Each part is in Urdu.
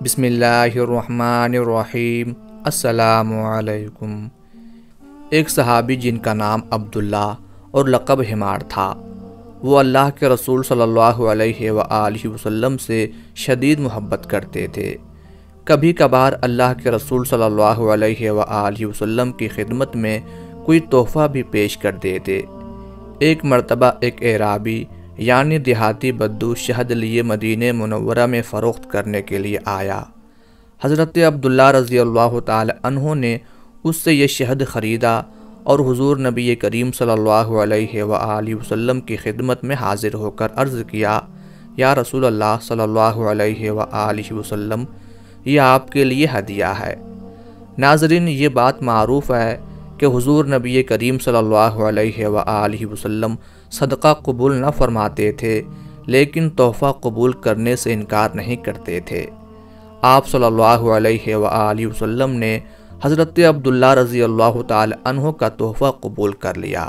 بسم اللہ الرحمن الرحیم۔ السلام علیکم۔ ایک صحابی جن کا نام عبداللہ اور لقب حمار تھا، وہ اللہ کے رسول صلی اللہ علیہ وآلہ وسلم سے شدید محبت کرتے تھے۔ کبھی کبھار اللہ کے رسول صلی اللہ علیہ وآلہ وسلم کی خدمت میں کوئی تحفہ بھی پیش کر دیتے۔ ایک مرتبہ ایک اعرابی یعنی دیہاتی بدو شہد لیے مدینہ منورہ میں فروخت کرنے کے لیے آیا۔ حضرت عبداللہ رضی اللہ تعالی عنہ نے اس سے یہ شہد خریدا اور حضور نبی کریم صلی اللہ علیہ وآلہ وسلم کی خدمت میں حاضر ہو کر عرض کیا، یا رسول اللہ صلی اللہ علیہ وآلہ وسلم، یہ آپ کے لیے ہدیہ ہے۔ ناظرین، یہ بات معروف ہے کہ حضور نبی کریم صلی اللہ علیہ وآلہ وسلم صدقہ قبول نہ فرماتے تھے، لیکن تحفہ قبول کرنے سے انکار نہیں کرتے تھے۔ آپ صلی اللہ علیہ وآلہ وسلم نے حضرت عبداللہ رضی اللہ تعالی عنہ کا تحفہ قبول کر لیا۔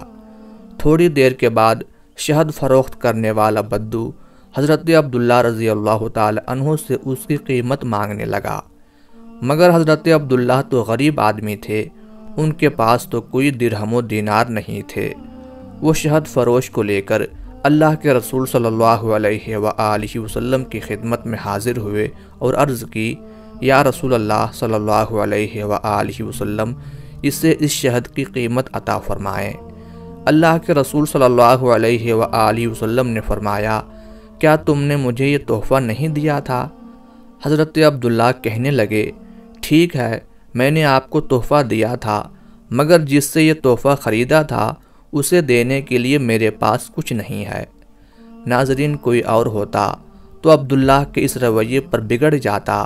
تھوڑی دیر کے بعد شہد فروخت کرنے والا بدو حضرت عبداللہ رضی اللہ تعالی عنہ سے اس کی قیمت مانگنے لگا، مگر حضرت عبداللہ تو غریب آدمی تھے، ان کے پاس تو کوئی درہم و دینار نہیں تھے۔ وہ شہد فروش کو لے کر اللہ کے رسول صلی اللہ علیہ وآلہ وسلم کی خدمت میں حاضر ہوئے اور عرض کی، یا رسول اللہ صلی اللہ علیہ وآلہ وسلم، اسے اس شہد کی قیمت عطا فرمائیں۔ اللہ کے رسول صلی اللہ علیہ وآلہ وسلم نے فرمایا، کیا تم نے مجھے یہ تحفہ نہیں دیا تھا؟ حضرت عبداللہ کہنے لگے، ٹھیک ہے، میں نے آپ کو تحفہ دیا تھا، مگر جس سے یہ تحفہ خریدا تھا اسے دینے کے لیے میرے پاس کچھ نہیں ہے۔ ناظرین، کوئی اور ہوتا تو عبداللہ کے اس رویے پر بگڑ جاتا،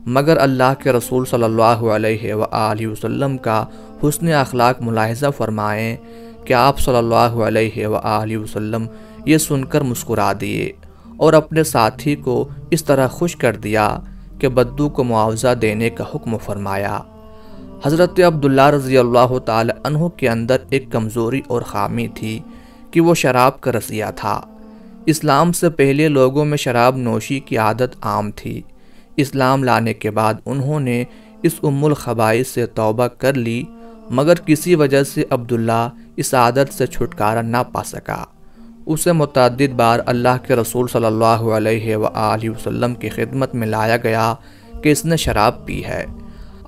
مگر اللہ کے رسول صلی اللہ علیہ وآلہ وسلم کا حسن اخلاق ملاحظہ فرمائیں کہ آپ صلی اللہ علیہ وآلہ وسلم یہ سن کر مسکرا دیے اور اپنے ساتھی کو اس طرح خوش کر دیا کہ بدو کو معاوضہ دینے کا حکم فرمایا۔ حضرت عبداللہ رضی اللہ تعالی عنہ کے اندر ایک کمزوری اور خامی تھی کہ وہ شراب کا رسیہ تھا۔ اسلام سے پہلے لوگوں میں شراب نوشی کی عادت عام تھی۔ اسلام لانے کے بعد انہوں نے اس ام الخبائث سے توبہ کر لی، مگر کسی وجہ سے عبداللہ اس عادت سے چھٹکارا نہ پا سکا۔ اسے متعدد بار اللہ کے رسول صلی اللہ علیہ وآلہ وسلم کی خدمت میں لایا گیا کہ اس نے شراب پی ہے۔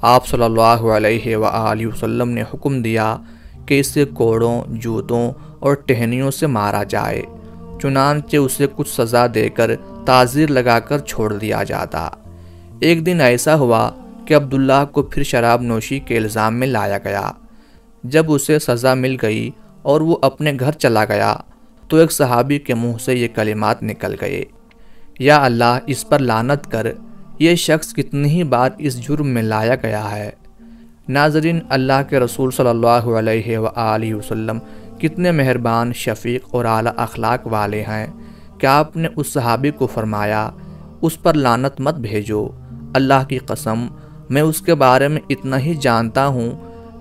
آپ صلی اللہ علیہ وآلہ وسلم نے حکم دیا کہ اسے کوڑوں، جوتوں اور ٹہنیوں سے مارا جائے، چنانچہ اسے کچھ سزا دے کر تعزیر لگا کر چھوڑ دیا جاتا۔ ایک دن ایسا ہوا کہ عبداللہ کو پھر شراب نوشی کے الزام میں لایا گیا۔ جب اسے سزا مل گئی اور وہ اپنے گھر چلا گیا تو ایک صحابی کے منہ سے یہ کلمات نکل گئے، یا اللہ، اس پر لعنت کر، یہ شخص کتنی ہی بار اس جرم میں لایا گیا ہے۔ ناظرین، اللہ کے رسول صلی اللہ علیہ وآلہ وسلم کتنے مہربان، شفیق اور اعلیٰ اخلاق والے ہیں کہ آپ نے اس صحابی کو فرمایا، اس پر لعنت مت بھیجو، اللہ کی قسم میں اس کے بارے میں اتنا ہی جانتا ہوں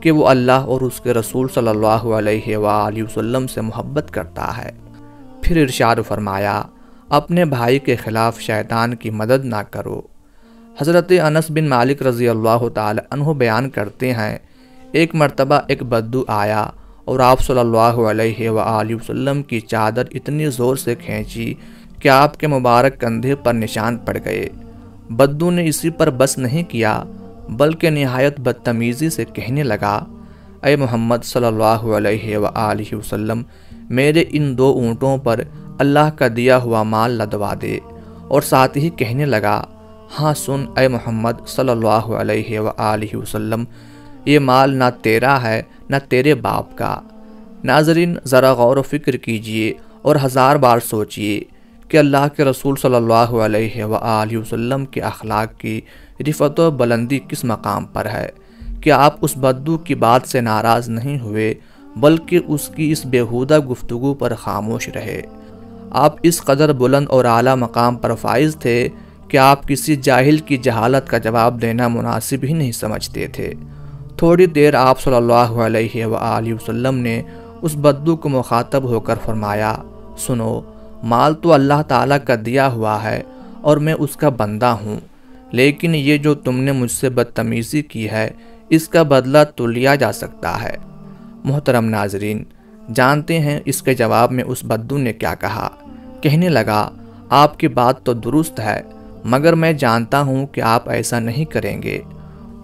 کہ وہ اللہ اور اس کے رسول صلی اللہ علیہ وآلہ وسلم سے محبت کرتا ہے۔ پھر ارشاد فرمایا، اپنے بھائی کے خلاف شیطان کی مدد نہ کرو۔ حضرت انس بن مالک رضی اللہ تعالی عنہ بیان کرتے ہیں، ایک مرتبہ ایک بدو آیا اور آپ صلی اللہ علیہ وآلہ وسلم کی چادر اتنی زور سے کھینچی کہ آپ کے مبارک کندھے پر نشان پڑ گئے۔ بدو نے اسی پر بس نہیں کیا، بلکہ نہایت بدتمیزی سے کہنے لگا، اے محمد صلی اللہ علیہ وآلہ وسلم، میرے ان 2 اونٹوں پر اللہ کا دیا ہوا مال لدوا دے، اور ساتھ ہی کہنے لگا، ہاں سن اے محمد صلی اللہ علیہ وآلہ وسلم، یہ مال نہ تیرا ہے نہ تیرے باپ کا۔ ناظرین، ذرا غور و فکر کیجئے اور 1000 بار سوچئے کہ اللہ کے رسول صلی اللہ علیہ وآلہ وسلم کے اخلاق کی رفعت و بلندی کس مقام پر ہے کہ آپ اس بدو کی بات سے ناراض نہیں ہوئے، بلکہ اس کی اس بیہودہ گفتگو پر خاموش رہے۔ آپ اس قدر بلند اور اعلیٰ مقام پر فائز تھے کہ آپ کسی جاہل کی جہالت کا جواب دینا مناسب ہی نہیں سمجھتے تھے۔ تھوڑی دیر آپ صلی اللہ علیہ وآلہ وسلم نے اس بدو کو مخاطب ہو کر فرمایا، سنو، مال تو اللہ تعالیٰ کا دیا ہوا ہے اور میں اس کا بندہ ہوں، لیکن یہ جو تم نے مجھ سے بدتمیزی کی ہے اس کا بدلہ تو لیا جا سکتا ہے۔ محترم ناظرین، جانتے ہیں اس کے جواب میں اس بدو نے کیا کہا۔ کہنے لگا، آپ کی بات تو درست ہے، مگر میں جانتا ہوں کہ آپ ایسا نہیں کریں گے۔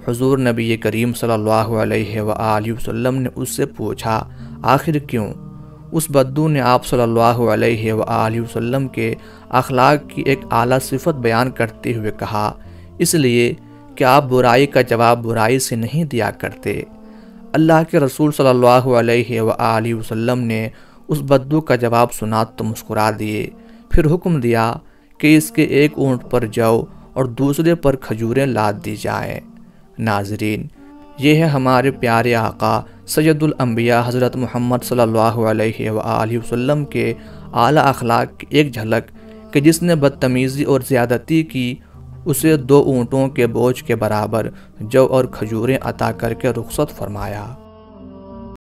حضور نبی کریم صلی اللہ علیہ وآلہ وسلم نے اس سے پوچھا، آخر کیوں؟ اس بدو نے آپ صلی اللہ علیہ وآلہ وسلم کے اخلاق کی ایک اعلیٰ صفت بیان کرتے ہوئے کہا، اس لیے کہ آپ برائی کا جواب برائی سے نہیں دیا کرتے۔ اللہ کے رسول صلی اللہ علیہ وآلہ وسلم نے اس بدو کا جواب سنا تو مسکرا دیے، پھر حکم دیا کہ اس کے ایک اونٹ پر جو اور دوسرے پر کھجوریں لاد دی جائیں۔ ناظرین، یہ ہے ہمارے پیارے آقا سید الانبیاء حضرت محمد صلی اللہ علیہ وآلہ وسلم کے اعلیٰ اخلاق کی ایک جھلک کہ جس نے بدتمیزی اور زیادتی کی اسے 2 اونٹوں کے بوجھ کے برابر جو اور کھجوریں عطا کر کے رخصت فرمایا۔